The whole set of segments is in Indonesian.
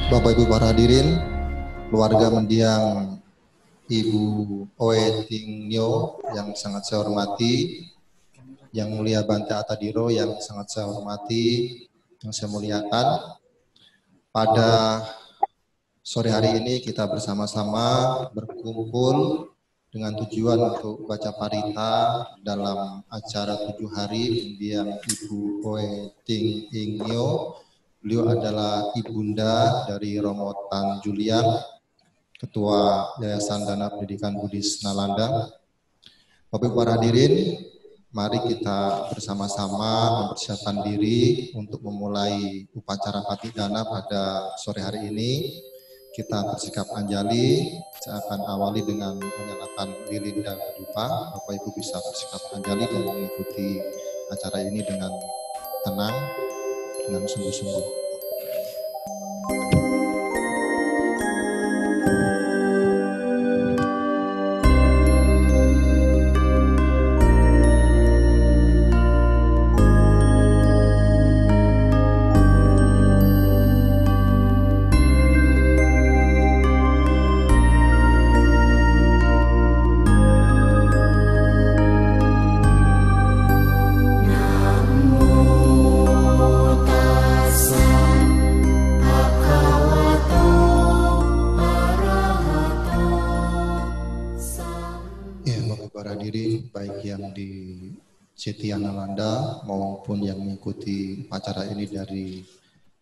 Bapak Ibu para hadirin, keluarga mendiang Ibu Oe Ting Nyo yang sangat saya hormati, Yang Mulia Bante Atadiro yang sangat saya hormati, yang saya muliakan. Pada sore hari ini kita bersama-sama berkumpul dengan tujuan untuk baca parita dalam acara 7 hari mendiang Ibu Oe Ting Nyo. Beliau adalah ibunda dari Romo Tan Julian, Ketua Yayasan Dana Pendidikan Buddhis Nalanda. Bapak Ibu para hadirin, mari kita bersama-sama mempersiapkan diri untuk memulai upacara patidana pada sore hari ini. Kita bersikap anjali, saya akan awali dengan menyalakan lilin dan dupa. Bapak Ibu bisa bersikap anjali dan mengikuti acara ini dengan tenang, dengan sungguh-sungguh. Setia Nalanda maupun yang mengikuti acara ini dari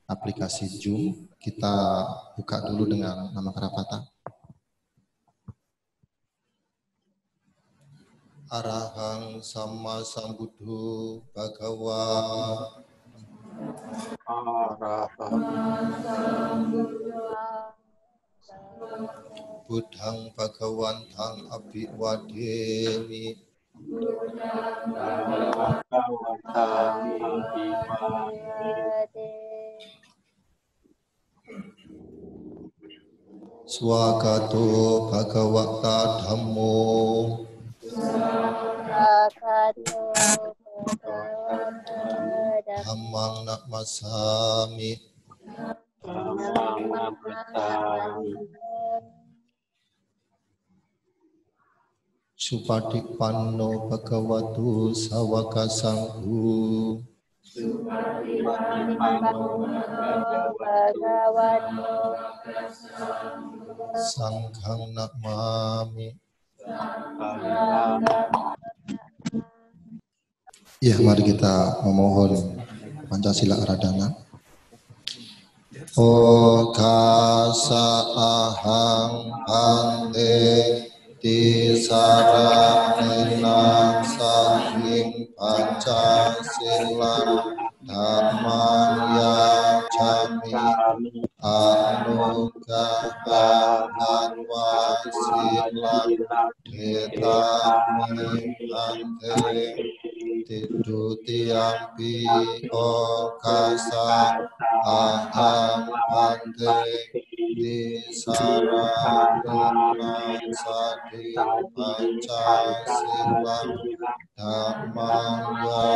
aplikasi Zoom, kita buka dulu dengan nama kerapatan. Arahang Sama Sambuddho Bhagawa. Buddhang Bhagawantang Abhiwademi. Swagato Bhagavata Dhammo. Dhammang Namasami. Supatikpanno Bhagavato Sawaka Sanghu. Sanghang Namami. Ya, mari kita memohon Pancasila Aradhana. Okasa ahang bante Tisarana sahing Pancasila Dhammaya Cami Anugahan Wasila Detami Bante Tidutiampi Okasa aham bante Tisarana sadi Pancasila Dhammaya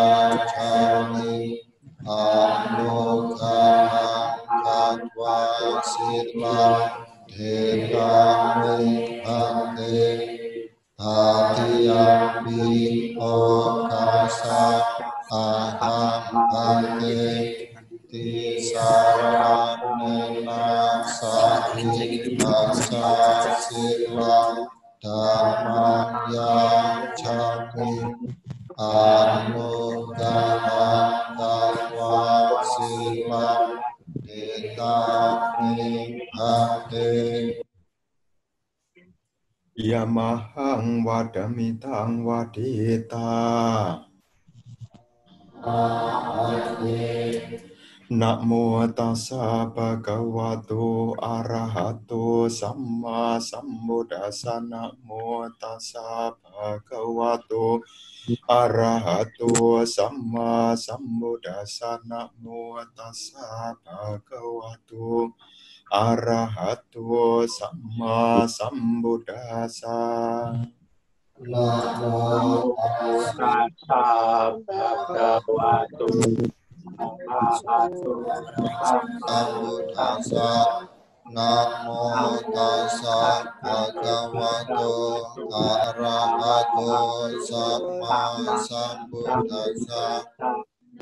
Cami Anugahan Katwasila Detami Bante Tatiampi Okasa aham bante saranena sahikasa sila dhammang yacchami anugahan tawa sila detami bhakti Yamahang wadamitang wadita Namo tassa bhagavato arahato samma sambuddhassa. Namo tassa bhagavato arahato samma sambuddhassa. Namo tassa bhagavato arahato samma sambuddhassa. Namo tassa bhagavato arahato sambuddhassa. Namo tassa bhagavato arahato samma sambuddhassa.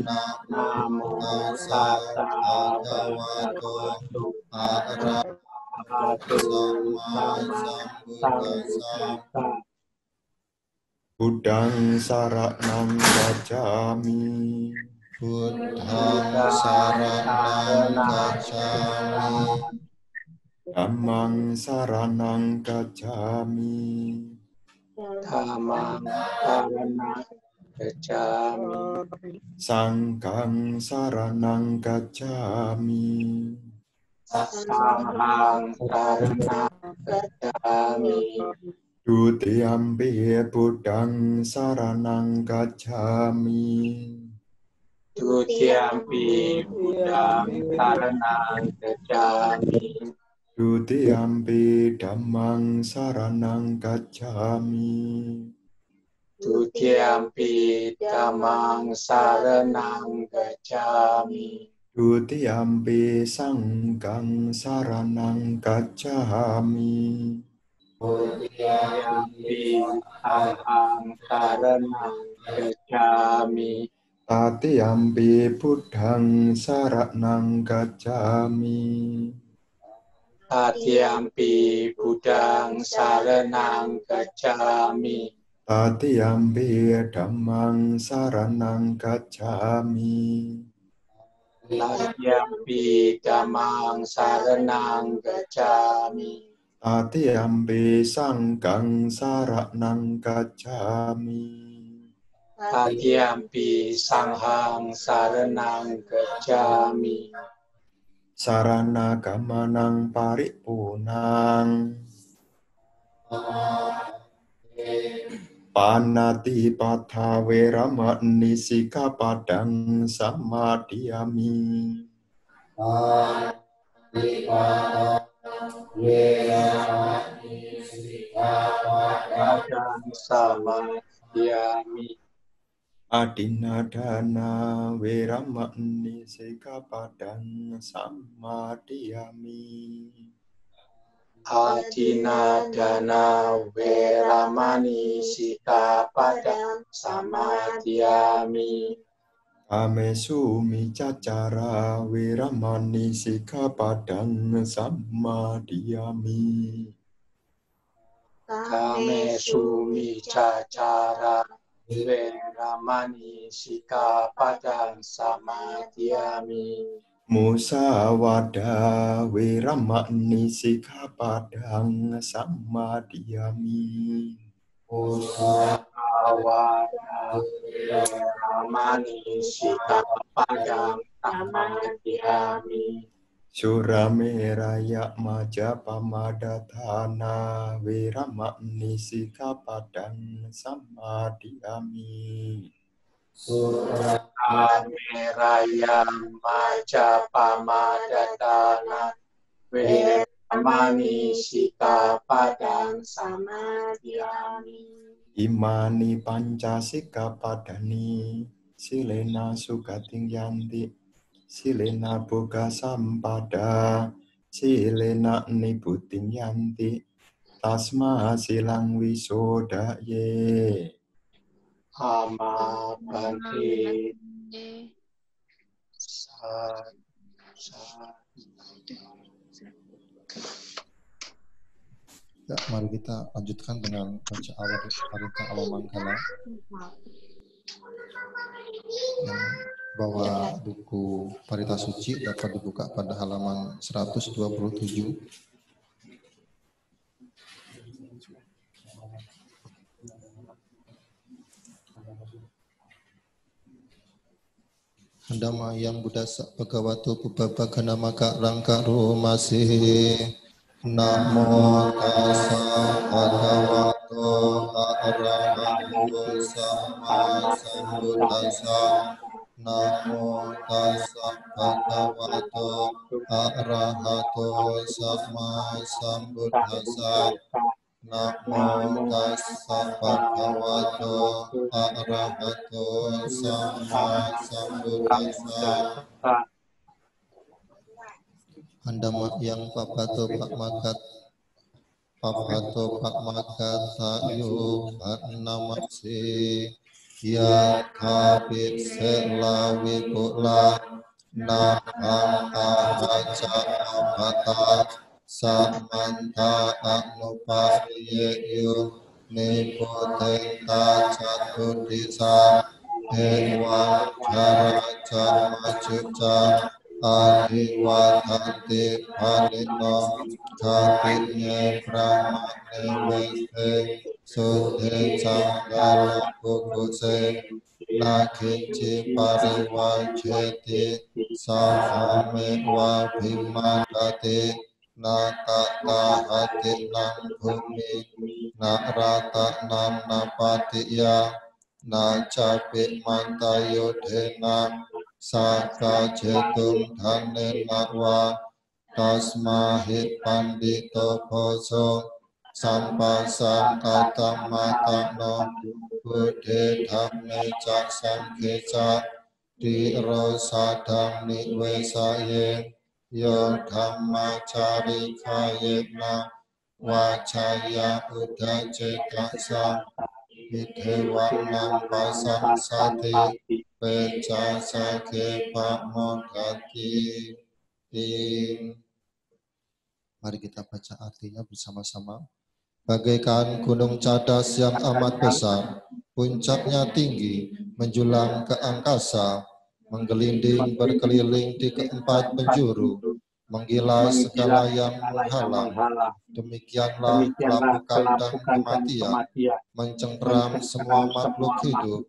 Namo tassa bhagavato arahato samma sambuddhassa. Buddhang saranang gacchami. Buddhang saranang gacchami. Dhammang saranang gacchami. Dhammang saranang gacchami. Sanghang saranang gacchami. Sanghang saranang gacchami. Dutiyampi buddhang saranang gacchami. Dutiyampi buddhang saranang gacchami. Dutiyampi dhammang saranang gacchami. Dutiyampi dhammang saranang gacchami. Dutiyampi sanghang saranang gacchami. Dutiyampi sanghang saranang gacchami. Tatiyampi buddhang saranang gacchami. Tatiyampi buddhang saranang gacchami. Tatiyampi dhammang saranang gacchami. Tatiyampi dhammang saranang gacchami. Tatiyampi sanghang saranang gacchami. Tatiyampi sanghang saranang gacchami. Sarana gamanang paripunang. Panati patha weramani sikapadang samadhiyami. Padang samadhiyami. Adinadana weramani sikapadang samadhiyami. Adinadana weramani sikapadang samadhiyami. Kamesu micacara weramani sikapadang samadhiyami. Kamesu micacara weramani sikapadang samadhiyami. Musawada weramani sikapadang samadhiyami. Musawada weramani sikapadang samadhiyami. Surameraya majapamadatana weramani sikapadang samadhiyami. Surameraya majapamadatana weramani sikapadang samadhiyami. Imani pancasika padani silena sugating yanti silena boga sampada silena nibuting yanti tasma silang wisodaye. Ama Bante. Ya, mari kita lanjutkan dengan baca awal Parita Awamangkala. Yang bawa buku Parita Suci dapat dibuka pada halaman 127. Handama yang budasa Bhagavato Pubbabagana Maka Rangka Rumasi. Namo tassa bhagavato arahato sama sambuddhassa. Namo tassa bhagavato arahato sama sambuddhassa. Namo tassa bhagavato arahato sama sambuddhassa. Handama yang papato pak makat tayo namasi ya kapi selawi pula nahang ahaja abata samanta anupahiyeyu nipotenta catudisa ewan jaraja majuja adiwadhati palino katinye brahmane weste sudhe canggala bukuse nakinci pariwajeti sahame wabhimadati natata hati nang bumi narata nan napatiya nacapi mantayodhena saka jetum dhane nakwa tasmahi pandito bhoso sampasan katam matano budhe dhamme cak sangke cak diro sadam niwesaye yo dhamma cari kayena wacaya udace taksa Idewa nang pasang sati peca sake pak modati. Mari kita baca artinya bersama-sama. Bagaikan gunung cadas yang amat besar, puncaknya tinggi, menjulang ke angkasa, menggelinding berkeliling di keempat penjuru, menggilas segala yang menghalang. Demikianlah kelapukan dan kematian mencengkeram semua makhluk hidup.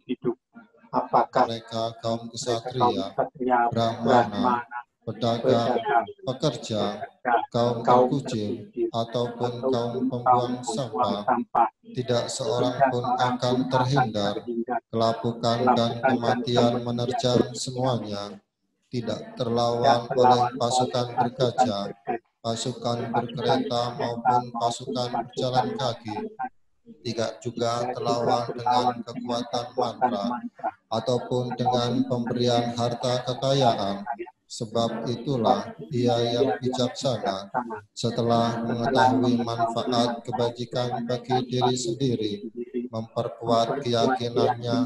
Apakah mereka kaum ksatria, brahmana, pedagang, pekerja, kaum terkucil, ataupun kaum pembuang sampah, tidak seorang pun akan terhindar. Kelapukan dan kematian menerjang semuanya, tidak terlawan oleh pasukan bergajah, pasukan berkereta maupun pasukan berjalan kaki, tidak juga terlawan dengan kekuatan mantra ataupun dengan pemberian harta kekayaan. Sebab itulah ia yang bijaksana setelah mengetahui manfaat kebajikan bagi diri sendiri, memperkuat keyakinannya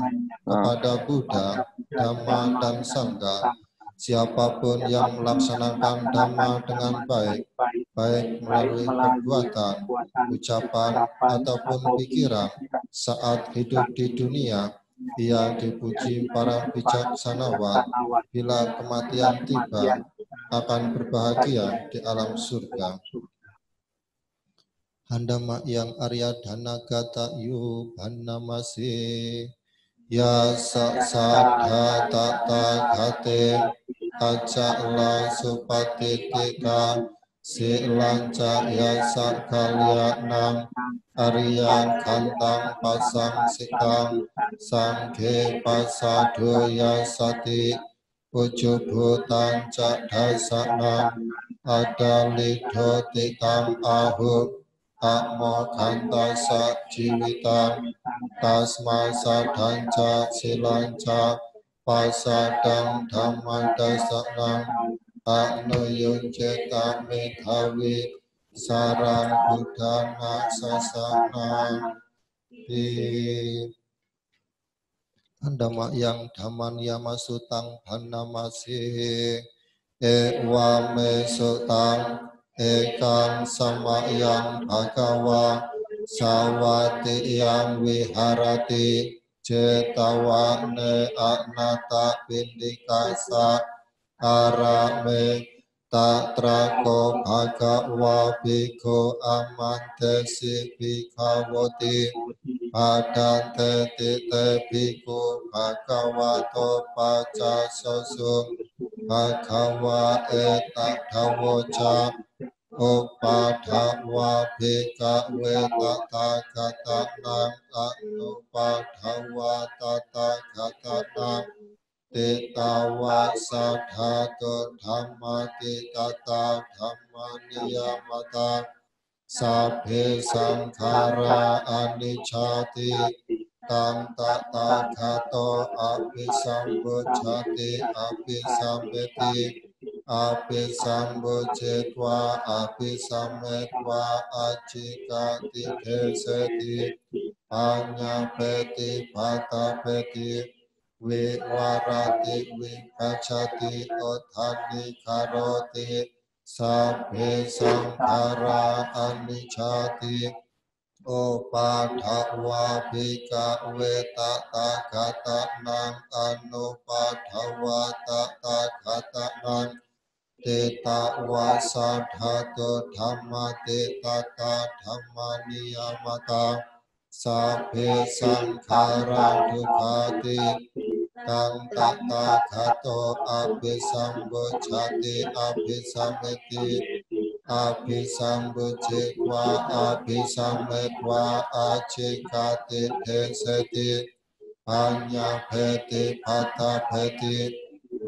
kepada Buddha, Dhamma, dan Sangha. Siapapun yang melaksanakan Dhamma dengan baik, baik melalui perbuatan, ucapan, ataupun pikiran saat hidup di dunia, ia dipuji para bijaksanawan. Bila kematian tiba, akan berbahagia di alam surga. Handama yang Arya Dana Gata Yu Bannamasi ya sadha tata gate acakla supatitika silanca ya sakalyanam Arya kantang pasang sikang sangge pasado ya sati ujubutan cak dasanam adalidho tikang ahuk akmo kanta sak jiwitan tasma sadanca silanca pasadang dhamma dasanam aknuyunceta medhawi sarang budana sasana. Handama yang dhaman yamasutang bhanamasi Ewame sutang ekang samayang bhagawa sawati yang viharati cetawane anata pindikasa arame tatrako bhagawa bhikkhu amantesi bhikkhavoti padante tite bhikkhu bhagavato pacasosu bhagawa etadhawoca upadhawa bhikkhave tathagatanang anupadhawa tathagatanang tetawa sadhatu dhammati tata dhammaniyamata sabhe sankhara anicchati tam tathagato abhisambujjhati abhisambeti abhisambujjitva abhisametva acikati deseti anyapeti bhatapeti vivarati vipacati othani karoti sabhe sankhara anicchati upadhawa bhikkhave tathagatanang anupadhawa tathagatanang tetawa sadhatu dhammati tata dhammaniyamata sabhe sankhara dukkati tang tathagato abhisambujjhati abhisameti abhisambujjitva abhisametva acikati deseti anyapeti bhatapeti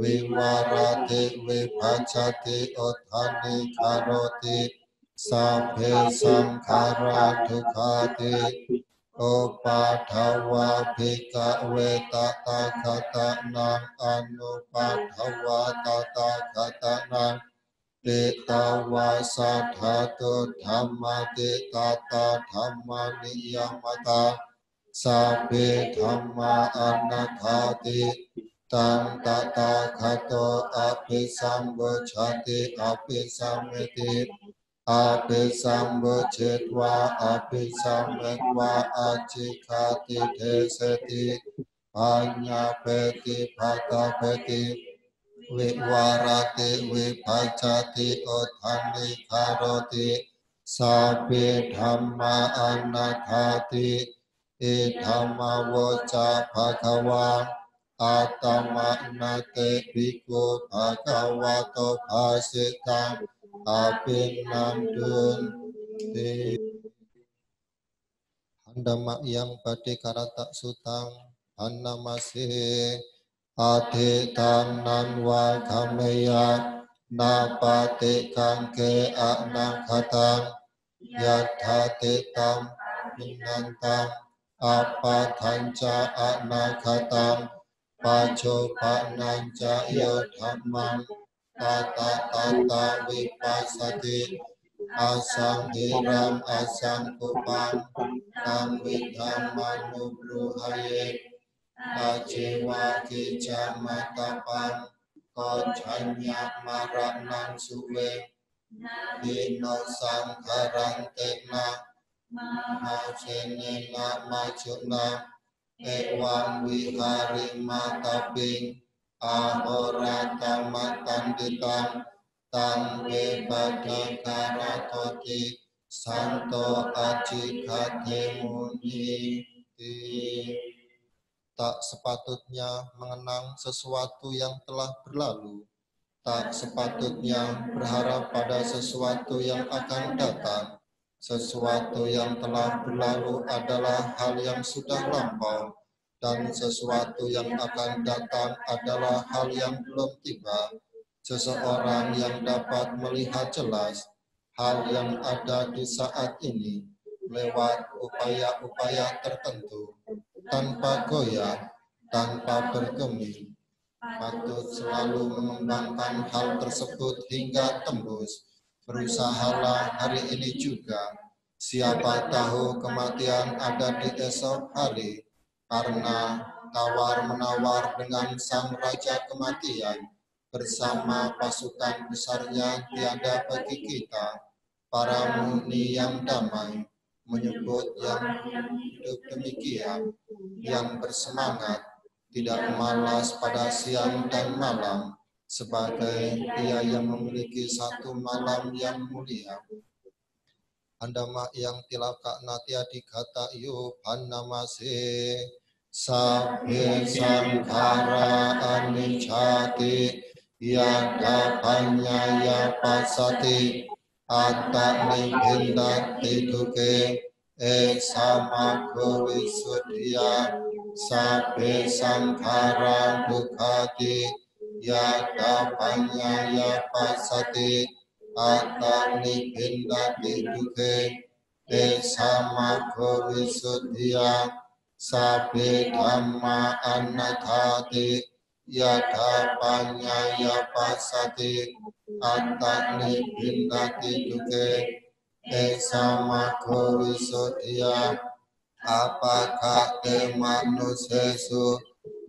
vivarati vipacati othani karoti sabhe sankhara dukkati upadhawa bhikkhave tathagatanang anupadhawa tathagatanang tetawa sadhatu dhammati tata dhammaniyamata sabhe dhamma anaghati tang tathagato abhisambujjhati abhisameti abhisambujjitva abhisametva acikati deseti anyapeti bhatapeti vivarati vipacati othani karoti sabhe dhamma anaghati idhamma voca bhagava atama nate bhikkhu bhagavato bhasitang abhinandun handama yang pati karata sutang annamase adhitan nanwa kameya napati kangke anakhatang yadhati tam minantang apadhanca anakhatang pacopananca yodhammang tata tata vipasati asam hiram asam kupang tam vidham manubruhaye ajewa kicamatapan kocanya maranang suwe dino sangkarang tekna majenena majuna ewang wihari mataping ahorata matanditang tangwe badakaratoti santo acikate muni. Tak sepatutnya mengenang sesuatu yang telah berlalu, tak sepatutnya berharap pada sesuatu yang akan datang. Sesuatu yang telah berlalu adalah hal yang sudah lampau, dan sesuatu yang akan datang adalah hal yang belum tiba. Seseorang yang dapat melihat jelas hal yang ada di saat ini lewat upaya-upaya tertentu, tanpa goyah, tanpa bergeming, patut selalu mengembangkan hal tersebut hingga tembus. Berusahalah hari ini juga. Siapa tahu kematian ada di esok hari, karena tawar-menawar dengan sang Raja Kematian. bersama pasukan besarnya tiada bagi kita. Para muni yang damai menyebut yang hidup demikian, yang bersemangat, tidak malas pada siang dan malam, sebagai Dia yang memiliki satu malam yang mulia. Andama yang tilaka natia dikata yupanamase sabhe sankhara anicati yada panyaya pasati atta nibindati duke esamago visuddhya sabhe sankhara dukkati yada panyaya pasati atta nibindati duke esamago visuddhya sabbe dhamma anathati yada panyaya pasati atta nibindati duke esamago visuddhya apakah te manusesu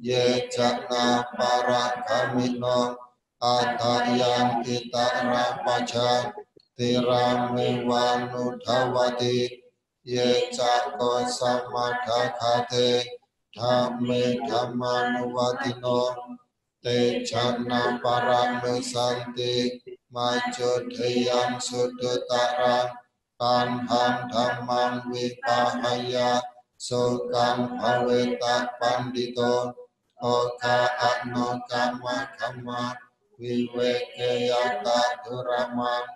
ye jana para kamino atayang kita rapaja tirame wanudawati ye cako samadakate dhamme dhammanuwatino te jana para nusanti majodeyang sudutarang kanhang dhammang wipahaya sokang bhaveta pandito oka akno kama kama viweke yata duramang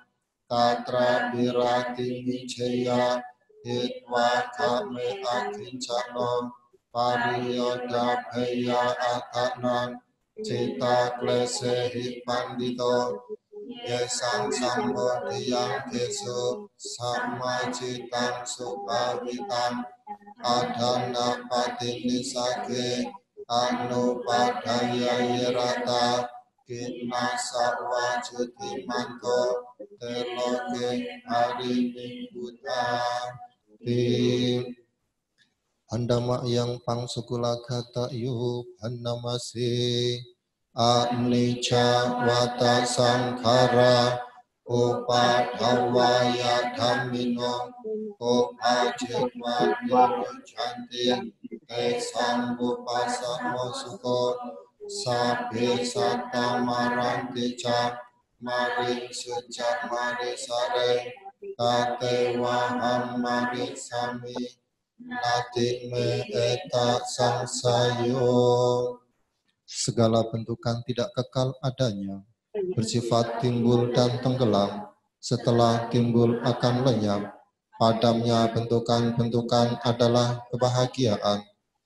tatra birati nichaya hitva kame akincano pariyoda bheya atanang cita klesehi pandito yesang sambodhiyang kesu samajitang supavitam adana patinisake anupadaya yerata kina sarwa jutimanto teloke harini buddha di andama yang pang sukula kata yup annamase anicca wata sankhara upadhawaya dhammino upajitva niruchanti esambupasamo sukho sabhe satta maranti ca maring sujat marisare tate waham marisami nati me eta sangsayo. Segala bentukan tidak kekal adanya, bersifat timbul dan tenggelam, setelah timbul akan lenyap. Padamnya bentukan-bentukan adalah kebahagiaan.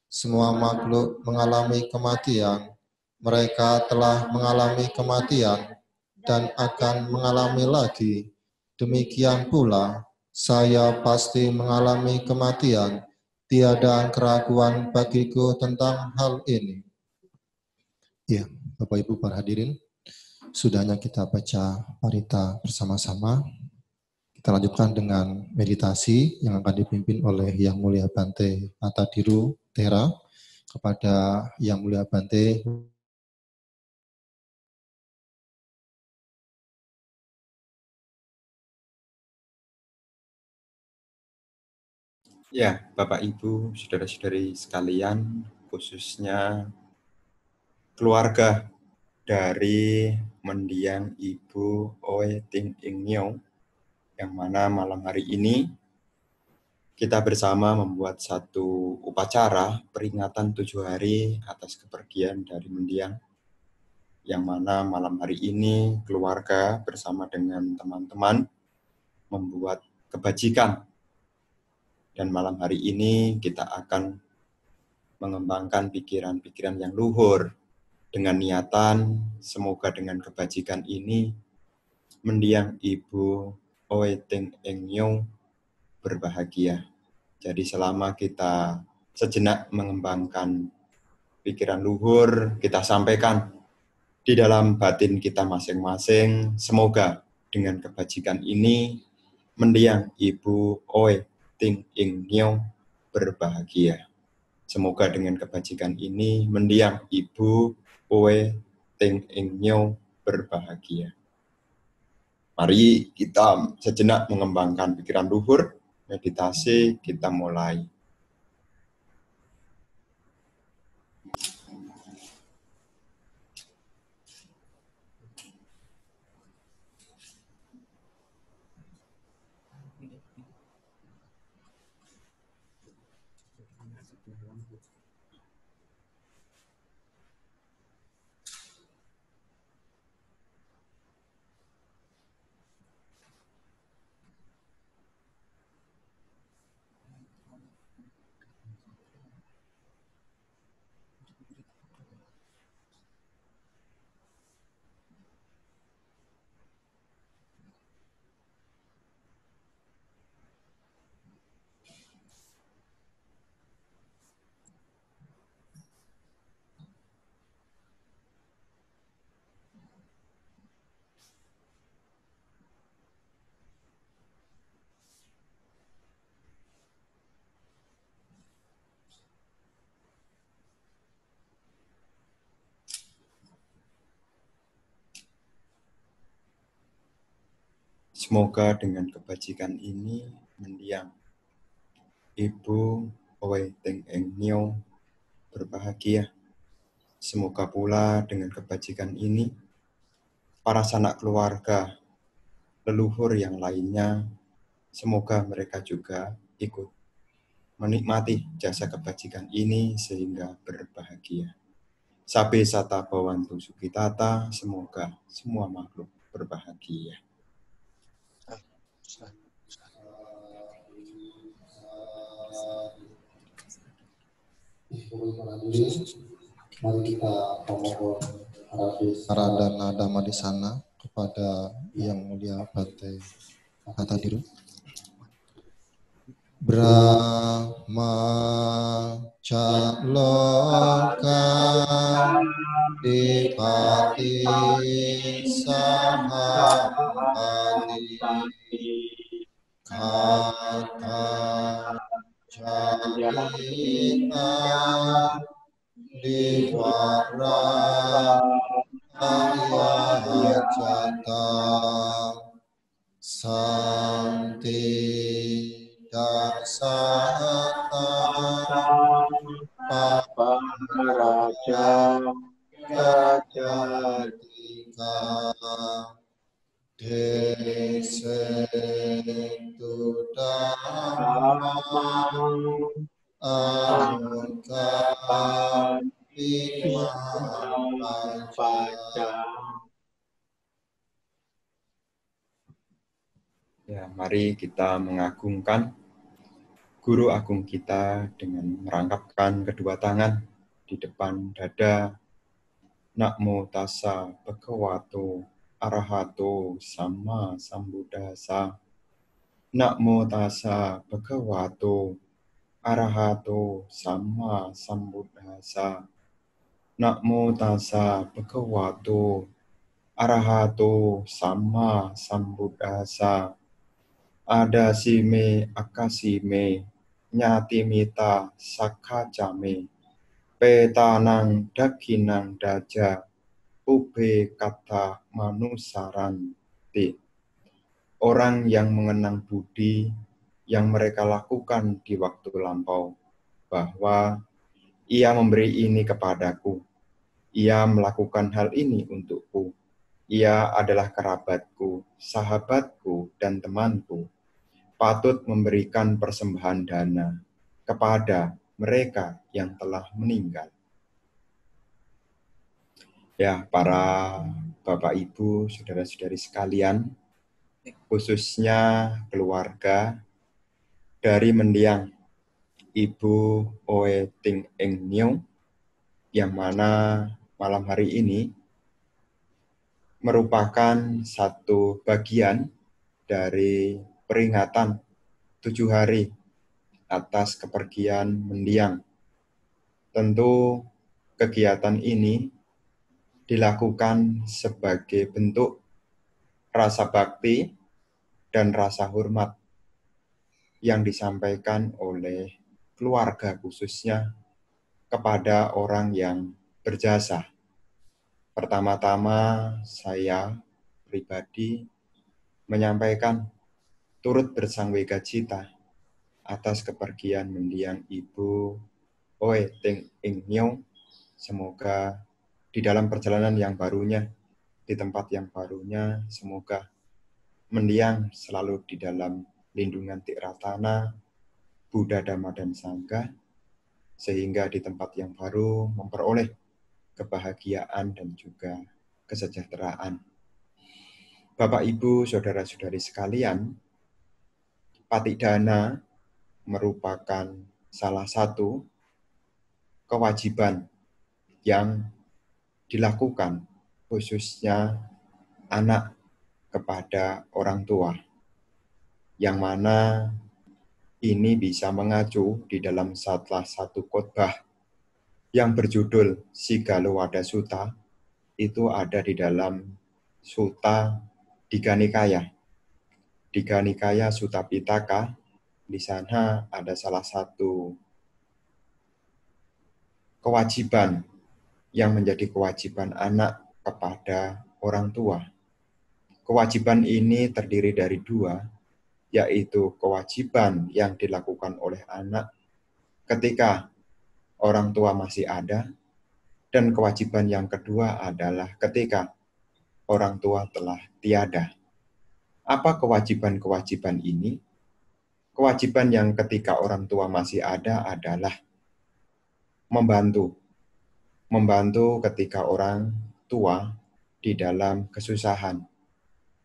Semua makhluk mengalami kematian. Mereka telah mengalami kematian dan akan mengalami lagi. Demikian pula, saya pasti mengalami kematian. Tiada keraguan bagiku tentang hal ini. Ya, Bapak Ibu para hadirin, sudahnya kita baca parita bersama-sama. Kita lanjutkan dengan meditasi yang akan dipimpin oleh Yang Mulia Bante Atadiru Tera kepada Yang Mulia Bante. Ya, Bapak Ibu, saudara-saudari sekalian, khususnya keluarga dari mendiang Ibu Oe Ting Ing Nyo, yang mana malam hari ini kita bersama membuat satu upacara peringatan 7 hari atas kepergian dari mendiang, yang mana malam hari ini keluarga bersama dengan teman-teman membuat kebajikan. Dan malam hari ini kita akan mengembangkan pikiran-pikiran yang luhur dengan niatan semoga dengan kebajikan ini mendiang Ibu Oe Ting Ing Nyo berbahagia. Jadi selama kita sejenak mengembangkan pikiran luhur, kita sampaikan di dalam batin kita masing-masing, semoga dengan kebajikan ini mendiang Ibu Oe Ting Ing Nyo berbahagia. Semoga dengan kebajikan ini mendiang Ibu Oe Ting Ing Nyo berbahagia. Mari kita sejenak mengembangkan pikiran luhur, meditasi kita mulai. Semoga dengan kebajikan ini mendiang Ibu Oe Ting Eng Nio berbahagia. Semoga pula dengan kebajikan ini para sanak keluarga, leluhur yang lainnya, semoga mereka juga ikut menikmati jasa kebajikan ini sehingga berbahagia. Sabe sata bawantu sukitata, semoga semua makhluk berbahagia. Mari kita memohon Aradana Dhamma di sana kepada Yang Mulia Bante Hatadiru. Brahma Caloka Dipati Sahamati Kata Jarita Diwara Ayacata Santi Dasata Papa Raja Gajatika Desetu Dhamma Anukkha Ya, mari kita mengagungkan Guru Agung kita dengan merangkapkan kedua tangan di depan dada. Namo tassa bhagavato arahato sama sambuddhassa. Namo tassa bhagavato arahato sama sambuddhassa. Namo tassa bhagavato arahato sama sambuddhassa. Adasime akasime nyati mita sakacame petanang daginang daja ube kata manusaranti. Orang yang mengenang budi yang mereka lakukan di waktu lampau, bahwa ia memberi ini kepadaku, ia melakukan hal ini untukku, ia adalah kerabatku, sahabatku, dan temanku, patut memberikan persembahan dana kepada mereka yang telah meninggal. Ya, para Bapak Ibu, saudara-saudari sekalian, khususnya keluarga dari mendiang Ibu Oe Ting Eng Nio, yang mana malam hari ini merupakan satu bagian dari peringatan 7 hari atas kepergian mendiang. Tentu kegiatan ini dilakukan sebagai bentuk rasa bakti dan rasa hormat yang disampaikan oleh keluarga khususnya kepada orang yang berjasa Pertama-tama saya pribadi menyampaikan turut bersangwega cita atas kepergian mendiang Ibu Oe Ting Ing Nyo. Semoga di dalam perjalanan yang barunya, di tempat yang barunya, semoga mendiang selalu di dalam lindungan Tikratana, Buddha, Dhamma, dan Sangha, sehingga di tempat yang baru memperoleh kebahagiaan dan juga kesejahteraan. Bapak, Ibu, Saudara-saudari sekalian, Patidana merupakan salah satu kewajiban yang dilakukan khususnya anak kepada orang tua, yang mana ini bisa mengacu di dalam salah satu khotbah yang berjudul Sigala Sutta, itu ada di dalam Sutta Digha Nikaya. Digha Nikaya Sutta Pitaka, di sana ada salah satu kewajiban yang menjadi kewajiban anak kepada orang tua. Kewajiban ini terdiri dari dua, yaitu kewajiban yang dilakukan oleh anak ketika orang tua masih ada, dan kewajiban yang kedua adalah ketika orang tua telah tiada. Apa kewajiban-kewajiban ini? Kewajiban yang ketika orang tua masih ada adalah membantu. Membantu ketika orang tua di dalam kesusahan.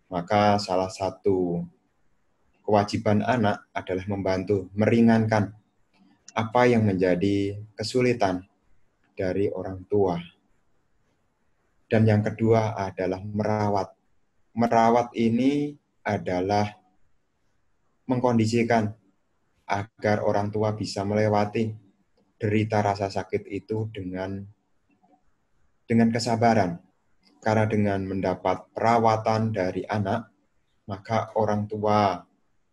Maka salah satu kewajiban anak adalah membantu, meringankan apa yang menjadi kesulitan dari orang tua. Dan yang kedua adalah merawat. Merawat ini adalah mengkondisikan agar orang tua bisa melewati derita rasa sakit itu dengan kesabaran. Karena dengan mendapat perawatan dari anak, maka orang tua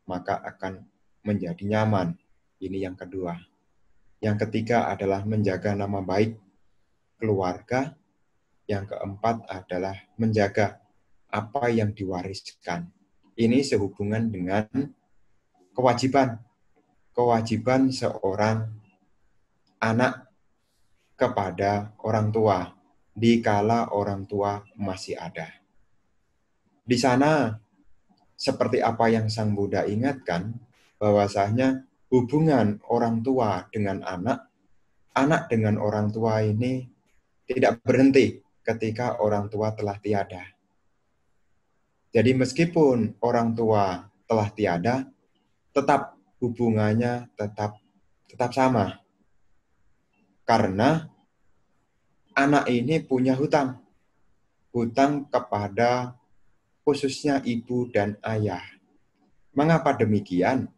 akan menjadi nyaman. Ini yang kedua. Yang ketiga adalah menjaga nama baik keluarga. Yang keempat adalah menjaga apa yang diwariskan. Ini sehubungan dengan kewajiban seorang anak kepada orang tua dikala orang tua masih ada. Di sana seperti apa yang Sang Buddha ingatkan, bahwasanya hubungan orang tua dengan anak dengan orang tua ini tidak berhenti ketika orang tua telah tiada. Jadi meskipun orang tua telah tiada, tetap hubungannya tetap sama. Karena anak ini punya hutang kepada khususnya ibu dan ayah. Mengapa demikian?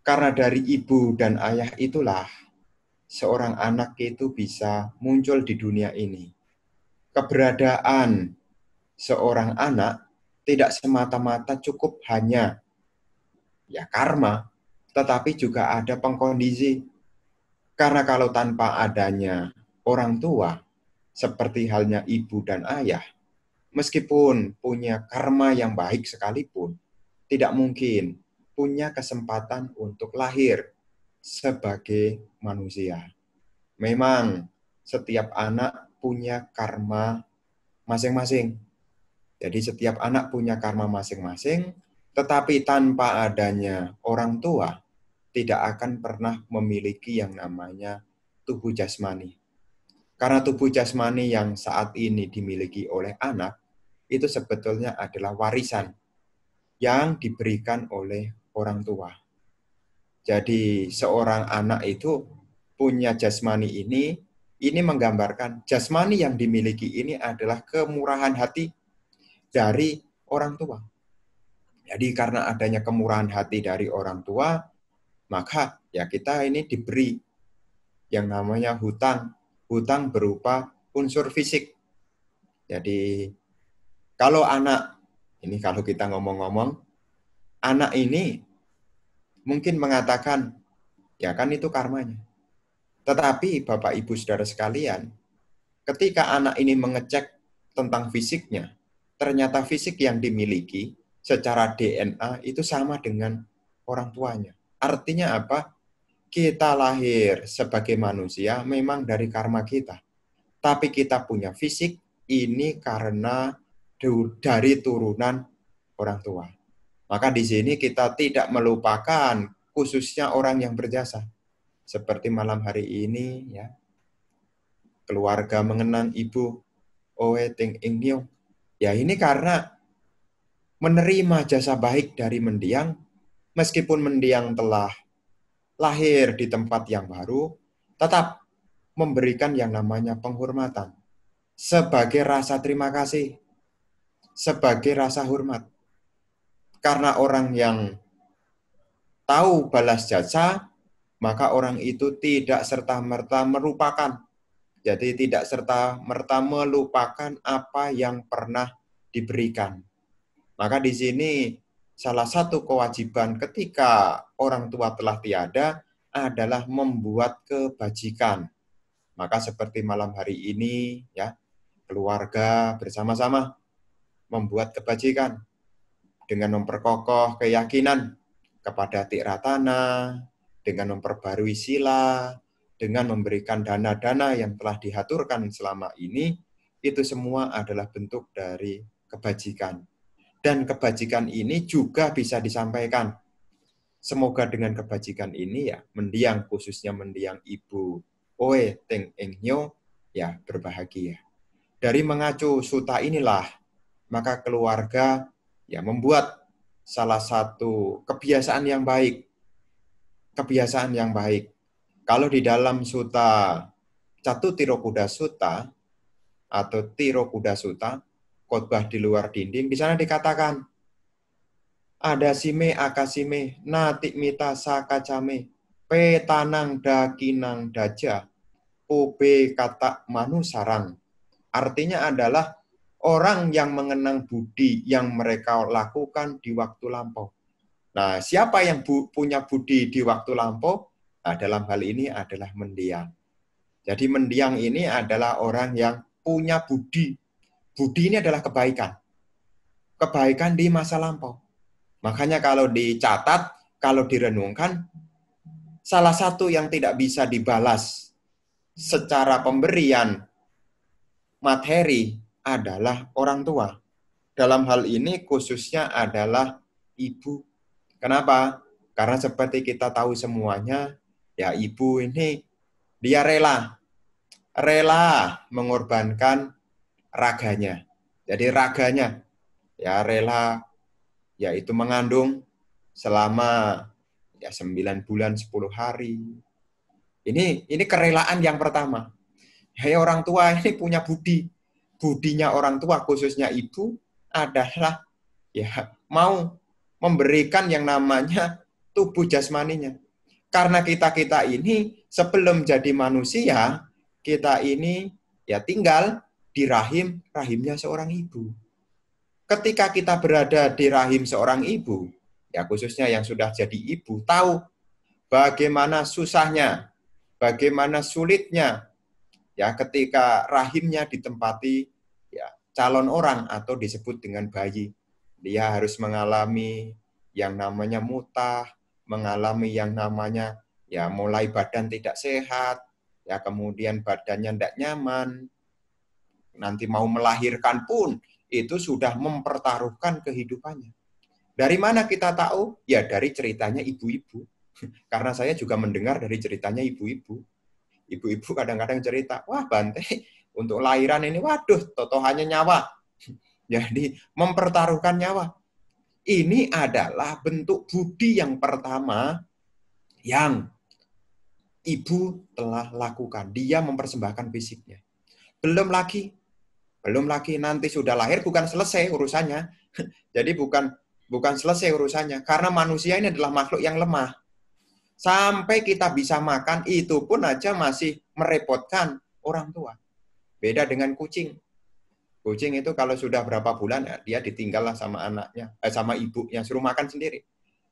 Karena dari ibu dan ayah itulah seorang anak itu bisa muncul di dunia ini. Keberadaan seorang anak tidak semata-mata cukup hanya karma, tetapi juga ada pengkondisi. Karena kalau tanpa adanya orang tua, seperti halnya ibu dan ayah, meskipun punya karma yang baik sekalipun, tidak mungkin punya kesempatan untuk lahir sebagai manusia. Memang setiap anak punya karma masing-masing. Jadi setiap anak punya karma masing-masing, tetapi tanpa adanya orang tua, tidak akan pernah memiliki yang namanya tubuh jasmani. Karena tubuh jasmani yang saat ini dimiliki oleh anak, itu sebetulnya adalah warisan yang diberikan oleh orang tua. Jadi seorang anak itu punya jasmani ini menggambarkan jasmani yang dimiliki ini adalah kemurahan hati dari orang tua. Jadi karena adanya kemurahan hati dari orang tua, maka kita ini diberi yang namanya hutang berupa unsur fisik. Jadi kalau anak, ini kalau kita ngomong-ngomong, anak ini mungkin mengatakan, kan itu karmanya. Tetapi Bapak Ibu Saudara sekalian, ketika anak ini mengecek tentang fisiknya, ternyata fisik yang dimiliki secara DNA itu sama dengan orang tuanya. Artinya apa? Kita lahir sebagai manusia memang dari karma kita. Tapi kita punya fisik ini karena dari turunan orang tua. Maka di sini kita tidak melupakan khususnya orang yang berjasa. Seperti malam hari ini ya, keluarga mengenang Ibu Oe Ting Ing Nio. Ya ini karena menerima jasa baik dari mendiang, meskipun mendiang telah lahir di tempat yang baru, tetap memberikan yang namanya penghormatan. Sebagai rasa terima kasih, sebagai rasa hormat. Karena orang yang tahu balas jasa, maka orang itu tidak serta-merta melupakan. Jadi tidak serta-merta melupakan apa yang pernah diberikan. Maka di sini salah satu kewajiban ketika orang tua telah tiada adalah membuat kebajikan. Maka seperti malam hari ini ya, keluarga bersama-sama membuat kebajikan dengan memperkokoh keyakinan kepada Tikratana, dengan memperbarui sila, dengan memberikan dana-dana yang telah diaturkan selama ini, itu semua adalah bentuk dari kebajikan. Dan kebajikan ini juga bisa disampaikan. Semoga dengan kebajikan ini ya, mendiang khususnya mendiang Ibu Oe Ting Ing Nio ya berbahagia. Dari mengacu suta inilah, maka keluarga ya membuat salah satu kebiasaan yang baik. Kebiasaan yang baik. Kalau di dalam suta Catutirokuda Sutta atau Tirokuda Sutta, khotbah di luar dinding, di sana dikatakan, ada sime akasime, natik mita sakacame, petanang dakinang daja, pobe kata manusarang. Artinya adalah orang yang mengenang budi yang mereka lakukan di waktu lampau. Nah, siapa yang punya budi di waktu lampau? Nah, dalam hal ini adalah mendiang. Jadi mendiang ini adalah orang yang punya budi. Budi ini adalah kebaikan. Kebaikan di masa lampau. Makanya kalau dicatat, kalau direnungkan, salah satu yang tidak bisa dibalas secara pemberian materi adalah orang tua. Dalam hal ini khususnya adalah ibu. Kenapa? Karena seperti kita tahu semuanya, ya ibu ini dia rela mengorbankan raganya. Jadi raganya ya rela yaitu mengandung selama ya 9 bulan 10 hari. Ini kerelaan yang pertama. Ya orang tua ini punya budi. Budinya orang tua khususnya ibu adalah ya mau memberikan yang namanya tubuh jasmaninya. Karena kita ini sebelum jadi manusia, kita ini ya tinggal di rahimnya seorang ibu. Ketika kita berada di rahim seorang ibu, ya khususnya yang sudah jadi ibu, tahu bagaimana susahnya, bagaimana sulitnya, ya ketika rahimnya ditempati ya calon orang atau disebut dengan bayi. Dia harus mengalami yang namanya mutah, mengalami yang namanya ya mulai badan tidak sehat, ya kemudian badannya tidak nyaman, nanti mau melahirkan pun itu sudah mempertaruhkan kehidupannya. Dari mana kita tahu? Ya dari ceritanya ibu-ibu. Karena saya juga mendengar dari ceritanya ibu-ibu. Ibu-ibu kadang-kadang cerita, wah Bante, untuk lahiran ini, waduh, totohannya nyawa. Jadi mempertaruhkan nyawa. Ini adalah bentuk budi yang pertama yang ibu telah lakukan. Dia mempersembahkan fisiknya. Belum lagi nanti sudah lahir bukan selesai urusannya. Jadi bukan selesai urusannya. Karena manusia ini adalah makhluk yang lemah. Sampai kita bisa makan, itu pun aja masih merepotkan orang tua. Beda dengan kucing. Kucing itu kalau sudah berapa bulan, ya, dia ditinggal sama anaknya, sama ibunya, suruh makan sendiri.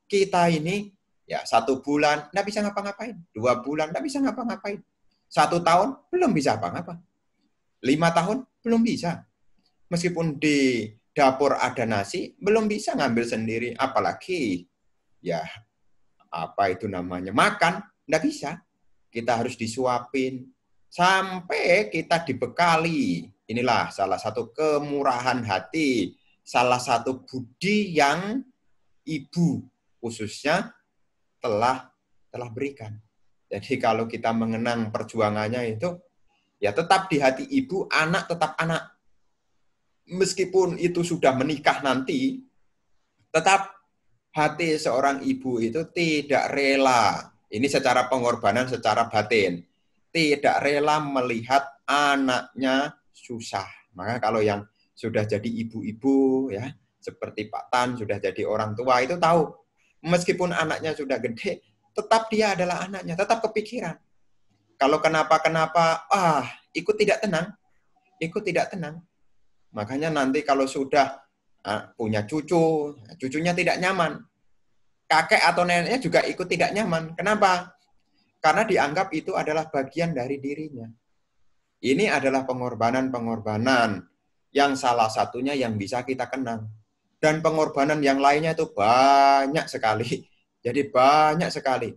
Kita ini, ya 1 bulan, nggak bisa ngapa-ngapain. 2 bulan, nggak bisa ngapa-ngapain. 1 tahun, belum bisa apa-apa. 5 tahun, belum bisa. Meskipun di dapur ada nasi, belum bisa ngambil sendiri. Apalagi, ya apa itu namanya, makan. Nggak bisa. Kita harus disuapin. Sampai kita dibekali. Inilah salah satu kemurahan hati. Salah satu budi yang ibu khususnya telah berikan. Jadi kalau kita mengenang perjuangannya itu, ya tetap di hati ibu, anak tetap anak. Meskipun itu sudah menikah nanti, tetap hati seorang ibu itu tidak rela. Ini secara pengorbanan, secara batin. Tidak rela melihat anaknya susah. Maka kalau yang sudah jadi ibu-ibu, ya seperti Pak Tan, sudah jadi orang tua, itu tahu. Meskipun anaknya sudah gede, tetap dia adalah anaknya, tetap kepikiran. Kalau kenapa-kenapa, ikut tidak tenang. Ikut tidak tenang. Makanya nanti kalau sudah punya cucu, cucunya tidak nyaman. Kakek atau neneknya juga ikut tidak nyaman. Kenapa? Karena dianggap itu adalah bagian dari dirinya. Ini adalah pengorbanan-pengorbanan yang salah satunya yang bisa kita kenang. Dan pengorbanan yang lainnya itu banyak sekali. Jadi banyak sekali.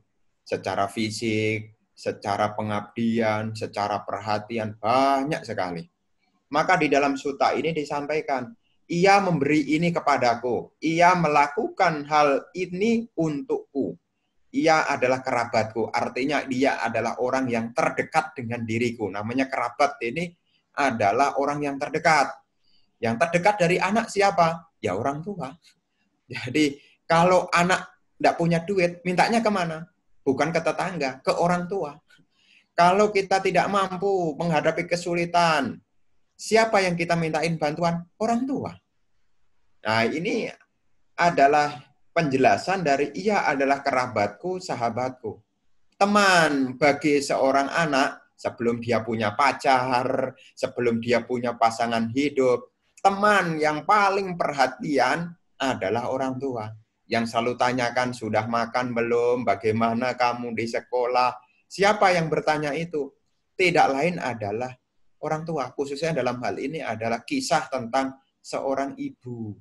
Secara fisik, secara pengabdian, secara perhatian, banyak sekali. Maka di dalam sutta ini disampaikan, ia memberi ini kepadaku, ia melakukan hal ini untukku. Ia adalah kerabatku, artinya dia adalah orang yang terdekat dengan diriku. Namanya kerabat ini adalah orang yang terdekat. Yang terdekat dari anak siapa? Ya orang tua. Jadi kalau anak tidak punya duit, mintanya kemana? Bukan ke tetangga, ke orang tua. Kalau kita tidak mampu menghadapi kesulitan, siapa yang kita mintain bantuan? Orang tua. Nah, ini adalah penjelasan dari ia adalah kerabatku, sahabatku. Teman bagi seorang anak sebelum dia punya pacar, sebelum dia punya pasangan hidup, teman yang paling perhatian adalah orang tua. Yang selalu tanyakan, sudah makan belum? Bagaimana kamu di sekolah? Siapa yang bertanya itu? Tidak lain adalah orang tua, khususnya dalam hal ini adalah kisah tentang seorang ibu.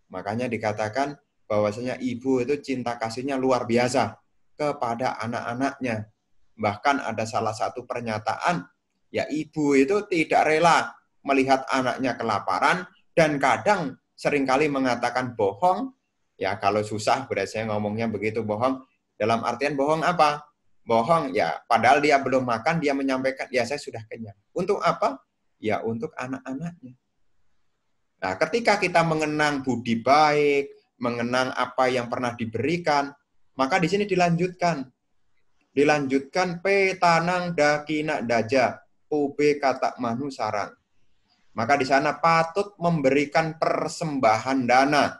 Makanya dikatakan bahwasanya ibu itu cinta kasihnya luar biasa kepada anak-anaknya. Bahkan ada salah satu pernyataan, ya ibu itu tidak rela melihat anaknya kelaparan dan kadang seringkali mengatakan bohong. Ya kalau susah berarti saya ngomongnya begitu bohong. Dalam artian bohong apa? Bohong, ya padahal dia belum makan, dia menyampaikan, ya saya sudah kenyang. Untuk apa? Ya untuk anak-anaknya. Nah, ketika kita mengenang budi baik, mengenang apa yang pernah diberikan, maka di sini dilanjutkan. Dilanjutkan petanang dakina daja, ube kata manu sarang. Maka di sana patut memberikan persembahan dana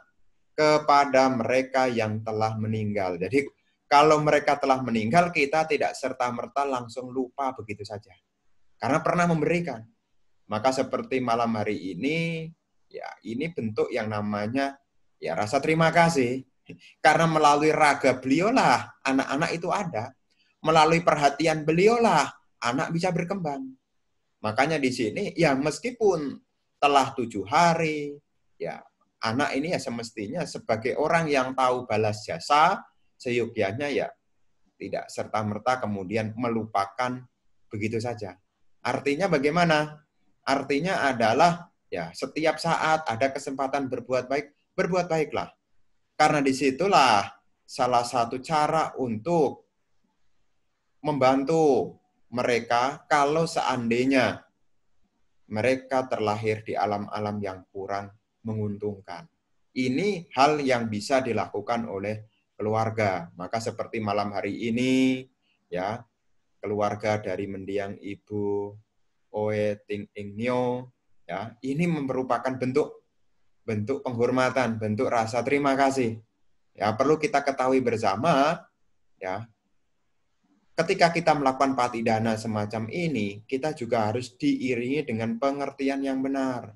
kepada mereka yang telah meninggal. Jadi kalau mereka telah meninggal, kita tidak serta-merta langsung lupa begitu saja. Karena pernah memberikan. Maka seperti malam hari ini, ya ini bentuk yang namanya ya rasa terima kasih. Karena melalui raga beliaulah anak-anak itu ada. Melalui perhatian beliaulah anak bisa berkembang. Makanya di sini ya meskipun telah 7 hari, ya anak ini ya semestinya sebagai orang yang tahu balas jasa, seyogyanya ya tidak serta-merta kemudian melupakan begitu saja. Artinya bagaimana? Artinya adalah ya setiap saat ada kesempatan berbuat baik, berbuat baiklah. Karena disitulah salah satu cara untuk membantu mereka kalau seandainya mereka terlahir di alam-alam yang kurang menguntungkan. Ini hal yang bisa dilakukan oleh keluarga. Maka seperti malam hari ini, ya keluarga dari mendiang Ibu Oe Ting Ing Nyo, ya ini merupakan bentuk penghormatan, bentuk rasa terima kasih. Ya perlu kita ketahui bersama, ya ketika kita melakukan patidana semacam ini, kita juga harus diiringi dengan pengertian yang benar.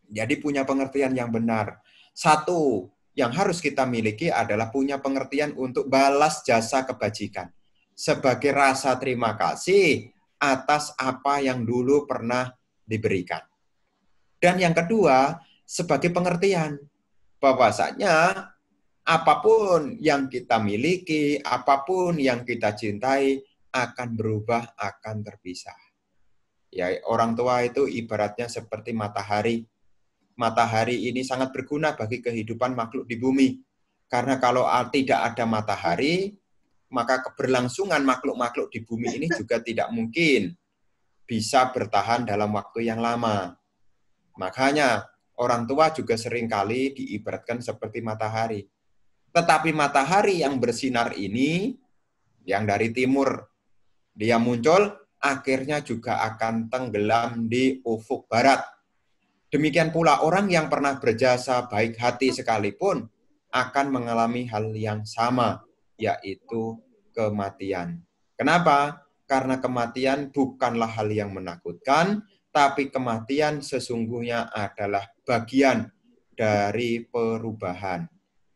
Jadi punya pengertian yang benar. Satu, yang harus kita miliki adalah punya pengertian untuk balas jasa kebajikan. Sebagai rasa terima kasih atas apa yang dulu pernah diberikan. Dan yang kedua, sebagai pengertian bahwasanya apapun yang kita miliki, apapun yang kita cintai akan berubah, akan terpisah. Ya, orang tua itu ibaratnya seperti matahari. Matahari ini sangat berguna bagi kehidupan makhluk di bumi. Karena kalau tidak ada matahari, maka keberlangsungan makhluk-makhluk di bumi ini juga tidak mungkin bisa bertahan dalam waktu yang lama. Makanya orang tua juga seringkali diibaratkan seperti matahari. Tetapi matahari yang bersinar ini, yang dari timur, dia muncul, akhirnya juga akan tenggelam di ufuk barat. Demikian pula orang yang pernah berjasa baik hati sekalipun akan mengalami hal yang sama, yaitu kematian. Kenapa? Karena kematian bukanlah hal yang menakutkan, tapi kematian sesungguhnya adalah bagian dari perubahan.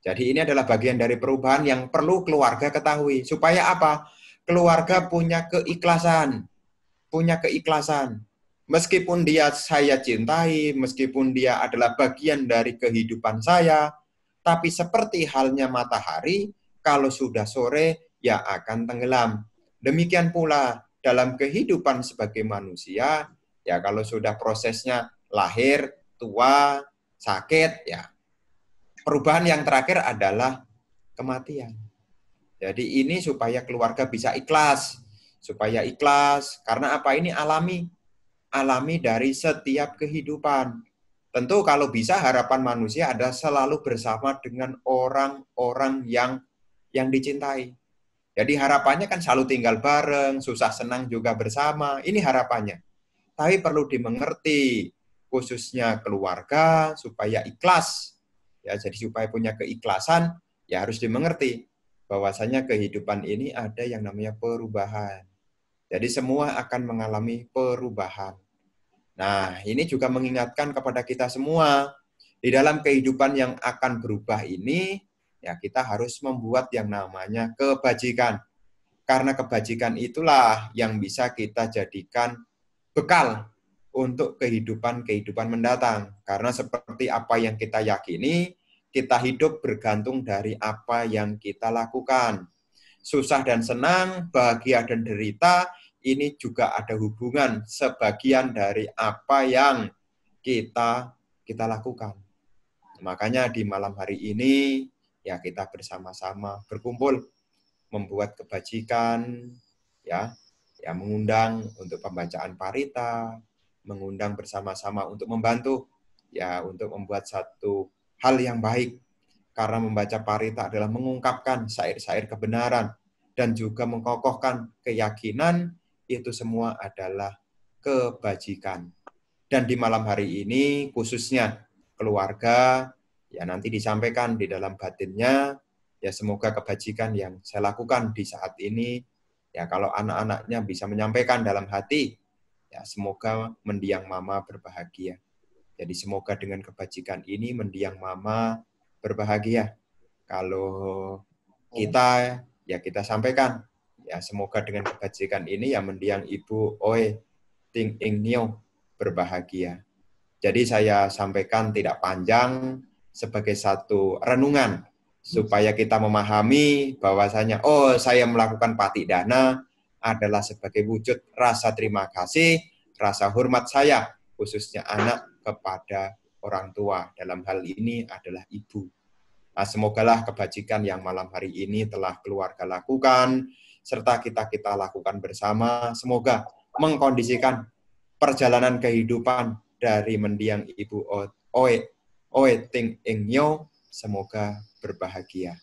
Jadi ini adalah bagian dari perubahan yang perlu keluarga ketahui. Supaya apa? Keluarga punya keikhlasan. Meskipun dia saya cintai, meskipun dia adalah bagian dari kehidupan saya, tapi seperti halnya matahari, kalau sudah sore, ya akan tenggelam. Demikian pula dalam kehidupan sebagai manusia, ya kalau sudah prosesnya lahir, tua, sakit, ya perubahan yang terakhir adalah kematian. Jadi ini supaya keluarga bisa ikhlas. Supaya ikhlas, karena apa? Ini alami dari setiap kehidupan. Tentu kalau bisa harapan manusia adalah selalu bersama dengan orang-orang yang dicintai. Jadi harapannya kan selalu tinggal bareng, susah senang juga bersama. Ini harapannya. Tapi perlu dimengerti, khususnya keluarga, supaya ikhlas. Ya, jadi supaya punya keikhlasan, ya harus dimengerti bahwasanya kehidupan ini ada yang namanya perubahan. Jadi semua akan mengalami perubahan. Nah, ini juga mengingatkan kepada kita semua, di dalam kehidupan yang akan berubah ini, ya kita harus membuat yang namanya kebajikan. Karena kebajikan itulah yang bisa kita jadikan bekal untuk kehidupan mendatang. Karena seperti apa yang kita yakini, kita hidup bergantung dari apa yang kita lakukan. Susah dan senang, bahagia dan derita, ini juga ada hubungan sebagian dari apa yang kita lakukan. Makanya di malam hari ini, ya kita bersama-sama berkumpul, membuat kebajikan, ya mengundang untuk pembacaan parita, mengundang bersama-sama untuk membantu, ya untuk membuat satu hal yang baik. Karena membaca parita adalah mengungkapkan syair-syair kebenaran dan juga mengokohkan keyakinan, itu semua adalah kebajikan. Dan di malam hari ini khususnya keluarga, ya nanti disampaikan di dalam batinnya, ya semoga kebajikan yang saya lakukan di saat ini, ya kalau anak-anaknya bisa menyampaikan dalam hati, ya semoga mendiang mama berbahagia. Jadi semoga dengan kebajikan ini mendiang mama berbahagia. Kalau kita, ya kita sampaikan, ya semoga dengan kebajikan ini ya mendiang Ibu Oe Ting Ing Nio berbahagia. Jadi saya sampaikan tidak panjang sebagai satu renungan supaya kita memahami bahwasanya saya melakukan patidana adalah sebagai wujud rasa terima kasih, rasa hormat saya khususnya anak kepada orang tua. Dalam hal ini adalah ibu. Nah, semogalah kebajikan yang malam hari ini telah keluarga lakukan serta kita lakukan bersama, semoga mengkondisikan perjalanan kehidupan dari mendiang Ibu Oe Ting Ing Nio, semoga berbahagia.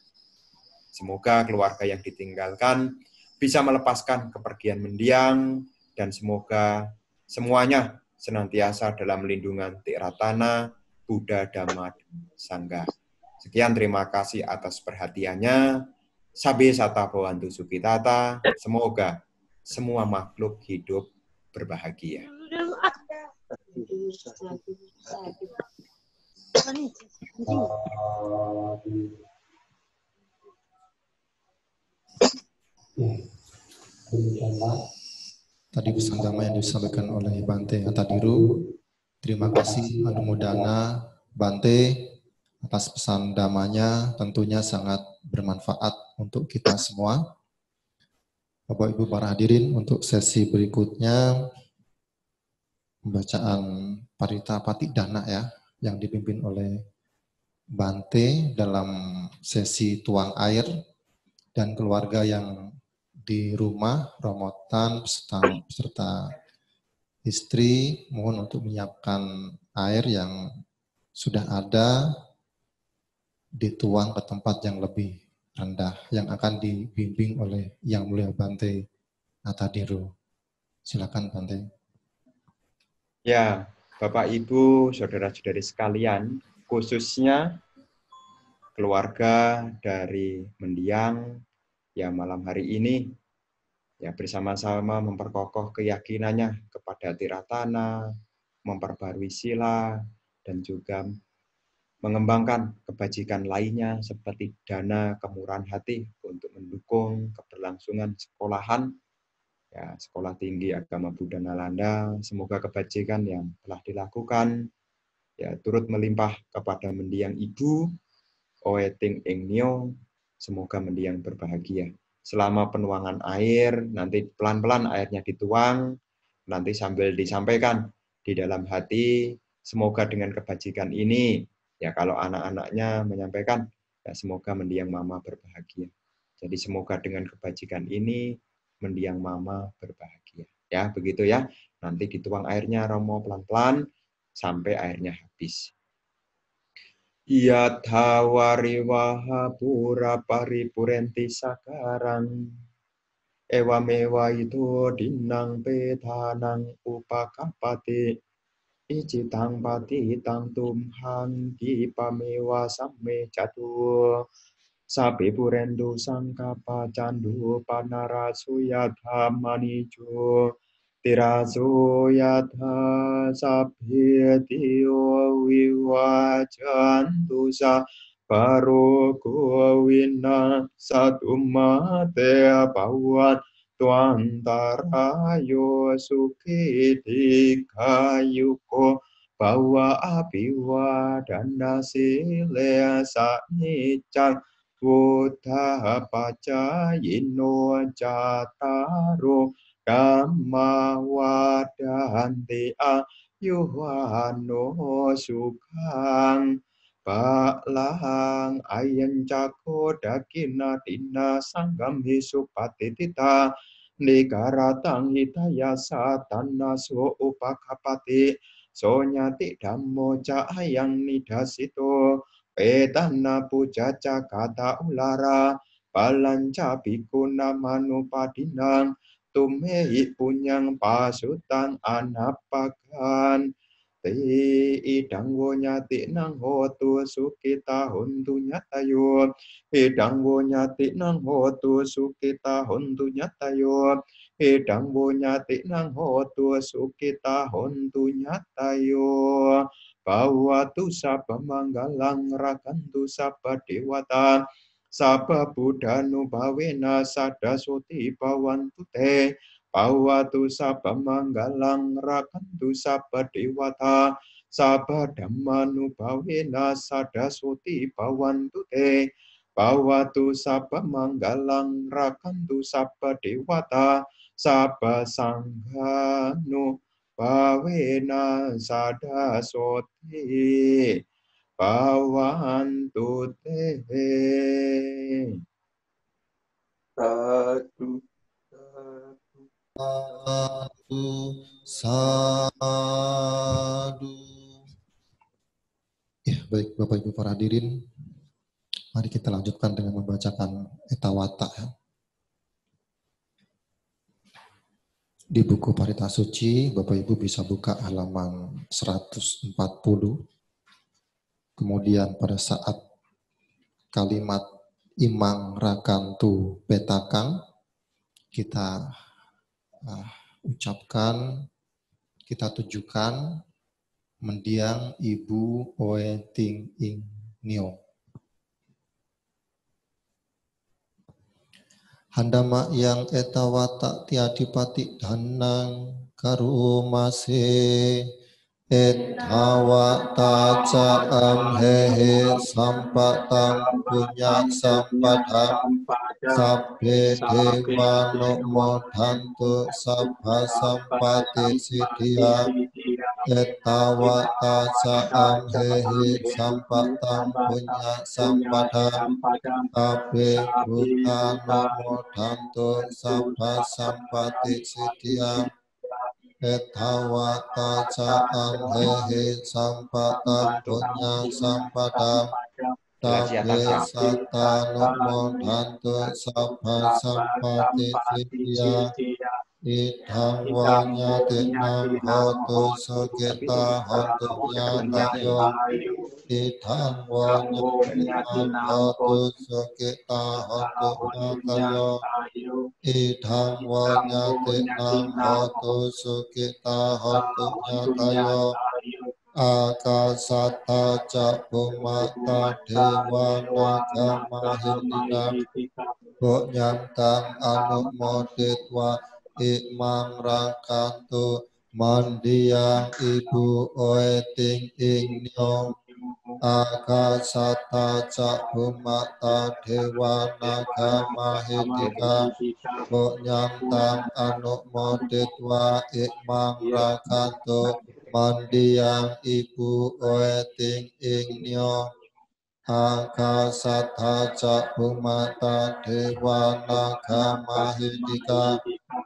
Semoga keluarga yang ditinggalkan bisa melepaskan kepergian mendiang, dan semoga semuanya senantiasa dalam lindungan Tiratana, Buddha, Dhamma, Sangha. Sekian, terima kasih atas perhatiannya. Sabe sata bhavantu sukhitata. Semoga semua makhluk hidup berbahagia. Tadi pesan agama yang disampaikan oleh Bante Atadiru Terima kasih Anumodana Bante atas pesan damanya, tentunya sangat bermanfaat untuk kita semua. Bapak Ibu para hadirin, untuk sesi berikutnya pembacaan Parita Patidana ya, yang dipimpin oleh Bante dalam sesi tuang air, dan keluarga yang di rumah, romotan, beserta istri, mohon untuk menyiapkan air yang sudah ada, dituang ke tempat yang lebih rendah, yang akan dibimbing oleh Yang Mulia Bante Natadiro. Silakan Bante. Ya, Bapak Ibu, saudara-saudari sekalian, khususnya keluarga dari mendiang yang malam hari ini ya bersama-sama memperkokoh keyakinannya kepada Tiratana, memperbarui sila, dan juga mengembangkan kebajikan lainnya seperti dana kemurahan hati untuk mendukung keberlangsungan sekolahan, ya, Sekolah Tinggi Agama Buddha Nalanda. Semoga kebajikan yang telah dilakukan ya turut melimpah kepada mendiang Ibu Oeting Ing Nio. Semoga mendiang berbahagia. Selama penuangan air, nanti pelan-pelan airnya dituang, nanti sambil disampaikan di dalam hati, semoga dengan kebajikan ini, ya kalau anak-anaknya menyampaikan, ya semoga mendiang mama berbahagia. Jadi semoga dengan kebajikan ini, mendiang mama berbahagia. Ya, begitu ya. Nanti dituang airnya, Romo, pelan-pelan, sampai airnya habis. Yatha wariwaha pura paripurenti sakarang ewa mewa itu dinang petanang upakapati icitang pati tang tumhang dipamewa samme jatu sapi purendu sangkapa candu panarasu yatha manijo tiraso yatha sabhyatiyo viwajantu sa paroko satumate apawan tuantarayo sukidikayuko bawa apiwa dana silea sanicang Buddha pacayino cataro Dhamma wadanti ayuhano sukhang Balang ayan cako dakina dina sanggam hisupatitita Nikaratang hitaya satana so upakapati Sonyati dhammo cahayang nidasito Petana puja cakata ulara Balanca bikuna manupadinang Tumhei punyang pasutang anapakan Ti idang wonyati nang hotu sukita huntu nyatayo Idang wonyati nang hotu sukita huntu nyatayo Idang wonyati nang hotu sukita huntu nyatayo Bawatu sapa manggalang rakantu sapa dewata Sapa Buddhanu bawena sadasoti bawantu te Bawatu sapa manggalang rakantu sapa dewata Sapa dhammanu bawena sadasoti bawantu te Bawatu sapa manggalang rakantu sapa dewata Sapa sanghanu bawena sadasoti Bawantu te. Satu. Sadu. Ya, baik Bapak Ibu para hadirin, mari kita lanjutkan dengan membacakan Etawata. Di buku Parita Suci, Bapak Ibu bisa buka halaman 140. Kemudian pada saat kalimat imang rakantu petakang, kita ucapkan, kita tujukan mendiang Ibu Oeting Ing Nio. Handama yang etawata tiadipati danang karumase Etthawa taca amhehe sampatam punya sampadam sabbe dewa nukmodhantu sabha sampati siddhya. Etthawa taca amhehe sampatam punya sampadam sabbe buddha nukmodhantu sabha sampati siddhya. Etthawa taca amhehe sampatam punya sampadam sabbe satta nukmodhantu sabha sampati siddhya. Idhang wanyatinang hotu sukita hontu nyatayo. Idhang wanyatinang hotu sukita hontu nyatayo. Idhang wanyatinang hotu sukita hontu nyatayo. Akasata ca bhumata dewa naga mahindika. Bonyantang anumoditwa imang rakantu mandiang ibu oeting ing nyo. Akasata ca bhumata dewa naga mahindika. Bonyantang anumoditwa imang rakantu mandiang ibu oeting ing nyo. Akasata ca bhumata dewa naga mahindika.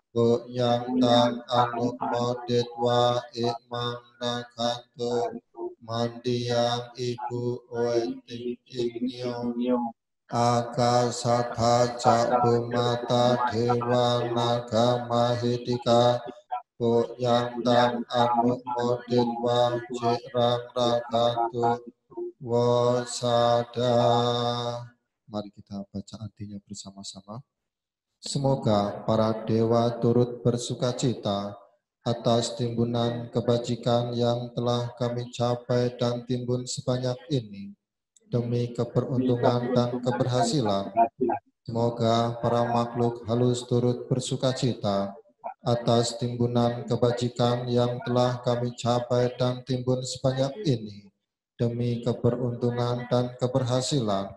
Bonyantang anumoditwa imang rakantu mandiang ibu oeting ing nyo. Akasata ca bhumata dewa naga mahindika. Bonyantang anumoditwa cirang rakantu wasada. Mari kita baca artinya bersama-sama. Semoga para dewa turut bersukacita atas timbunan kebajikan yang telah kami capai dan timbun sebanyak ini demi keberuntungan dan keberhasilan. Semoga para makhluk halus turut bersukacita atas timbunan kebajikan yang telah kami capai dan timbun sebanyak ini demi keberuntungan dan keberhasilan.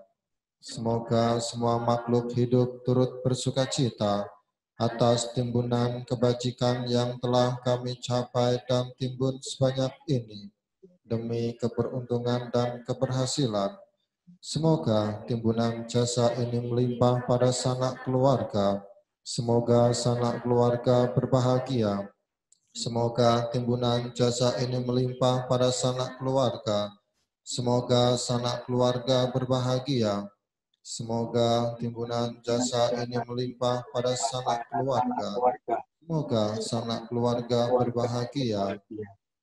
Semoga semua makhluk hidup turut bersukacita atas timbunan kebajikan yang telah kami capai dan timbun sebanyak ini demi keberuntungan dan keberhasilan. Semoga timbunan jasa ini melimpah pada sanak keluarga. Semoga sanak keluarga berbahagia. Semoga timbunan jasa ini melimpah pada sanak keluarga. Semoga sanak keluarga berbahagia. Semoga timbunan jasa ini melimpah pada sanak keluarga. Semoga sanak keluarga berbahagia.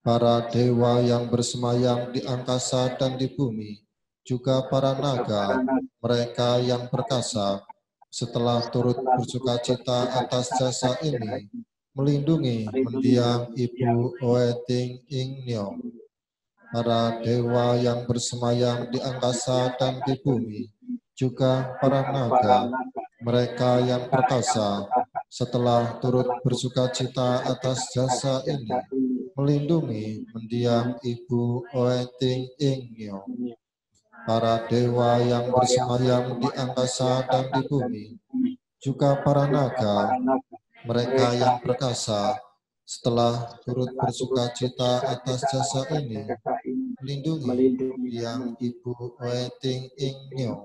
Para dewa yang bersemayam di angkasa dan di bumi, juga para naga, mereka yang perkasa, setelah turut bersukacita atas jasa ini, melindungi mendiang Ibu Oeting ing nyo. Para dewa yang bersemayam di angkasa dan di bumi, juga para naga, mereka yang perkasa, setelah turut bersukacita atas jasa ini, melindungi mendiang Ibu Oeting ing nyo. Para dewa yang bersemayam di angkasa dan di bumi, juga para naga, mereka yang perkasa, setelah turut bersukacita atas jasa ini, melindungi mendiang Ibu Oeting ing nyo.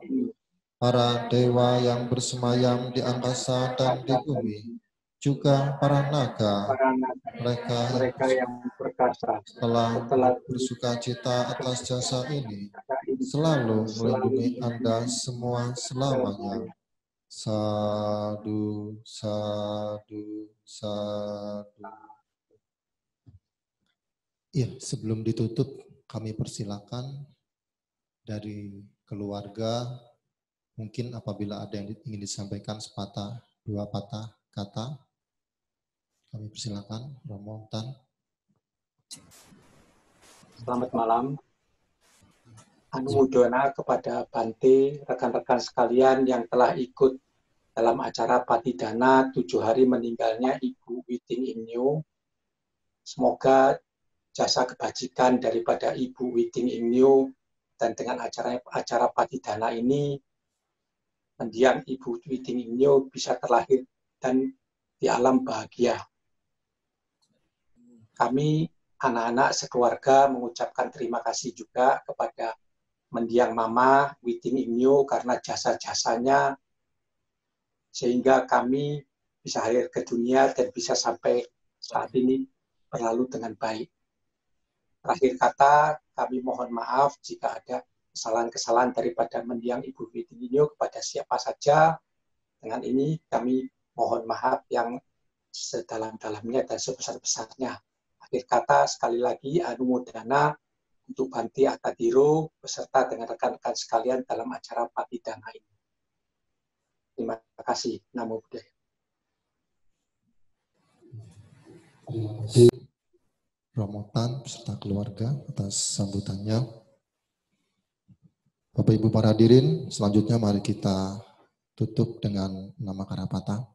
Para dewa yang bersemayam di angkasa dan di bumi, juga para naga, mereka yang perkasa, setelah bersukacita atas jasa ini, selalu melindungi Anda semua selamanya. Sadu, sadu, sadu. Ya, sebelum ditutup, kami persilakan dari keluarga, mungkin apabila ada yang ingin disampaikan sepatah, dua patah kata, kami persilakan, Romo, Tan. Selamat malam. Anumodana kepada Bante, rekan-rekan sekalian yang telah ikut dalam acara Patidana 7 hari meninggalnya Ibu Witing ing nyo. Semoga jasa kebajikan daripada Ibu Witing Ingnio, dan dengan acara Patidana ini, mendiang Ibu Witing Ingnio bisa terlahir dan di alam bahagia. Kami anak-anak sekeluarga mengucapkan terima kasih juga kepada mendiang Mama Witing Ingnio karena jasa-jasanya sehingga kami bisa hadir ke dunia dan bisa sampai saat ini berlalu dengan baik. Terakhir kata, kami mohon maaf jika ada kesalahan-kesalahan daripada mendiang Ibu Witing Ingnio kepada siapa saja. Dengan ini kami mohon maaf yang sedalam-dalamnya dan sebesar-besarnya. Akhir kata, sekali lagi anumodana untuk Bante Atadhiro beserta dengan rekan-rekan sekalian dalam acara Patidana ini. Terima kasih. Namo Buddhaya. Terima kasih Romotan beserta keluarga atas sambutannya. Bapak Ibu para hadirin, selanjutnya mari kita tutup dengan nama Karapata.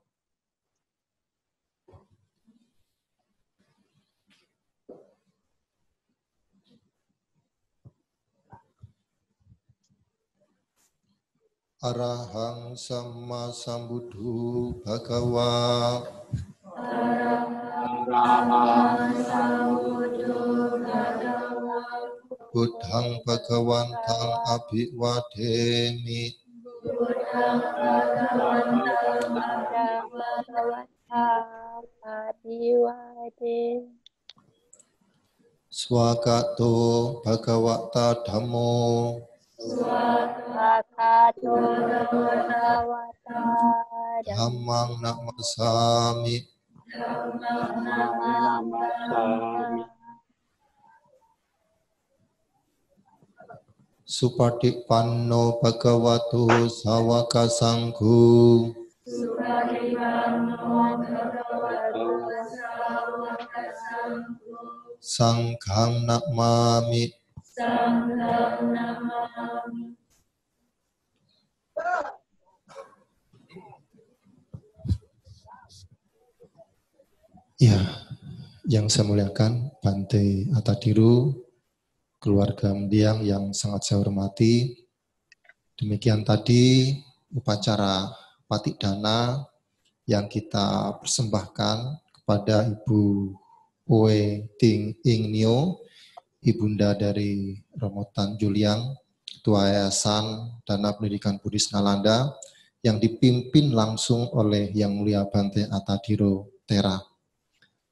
Arahang Samma Sambuddho Bhagawa. Arahang Sambuddho Bhagawa. Buddhang Bhagawantang Abhiwademi. Buddhang Bhagawantang Abhiwademi. Swagato Bhagavata Dhammo. Swagato Bhagavata Dhammang Namasami. Namasami. Supatipanno Bhagavato Sawaka Sangho. Sanghang Namami. Ya, yang saya muliakan Bante Atadhiro, keluarga mendiang yang sangat saya hormati. Demikian tadi upacara Patidana yang kita persembahkan kepada Ibu Witing Ingnio, ibunda dari Romotan Juliang, Ketua Yayasan Dana Pendidikan Buddhis Nalanda, yang dipimpin langsung oleh Yang Mulia Bante Atadhiro Thera.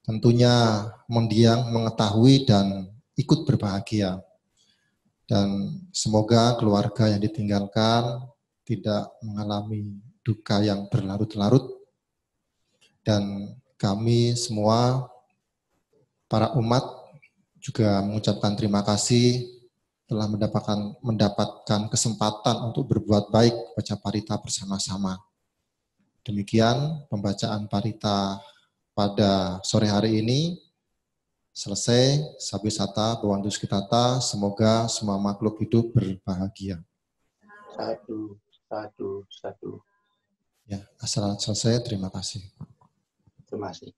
Tentunya mendiang mengetahui dan ikut berbahagia. Dan semoga keluarga yang ditinggalkan tidak mengalami duka yang berlarut-larut. Dan kami semua, para umat, juga mengucapkan terima kasih telah mendapatkan kesempatan untuk berbuat baik baca parita bersama-sama. Demikian pembacaan parita pada sore hari ini. Selesai, Sabisata, Bawantu Skitata, semoga semua makhluk hidup berbahagia. Satu, satu, satu. Ya, asal selesai, terima kasih. Terima kasih.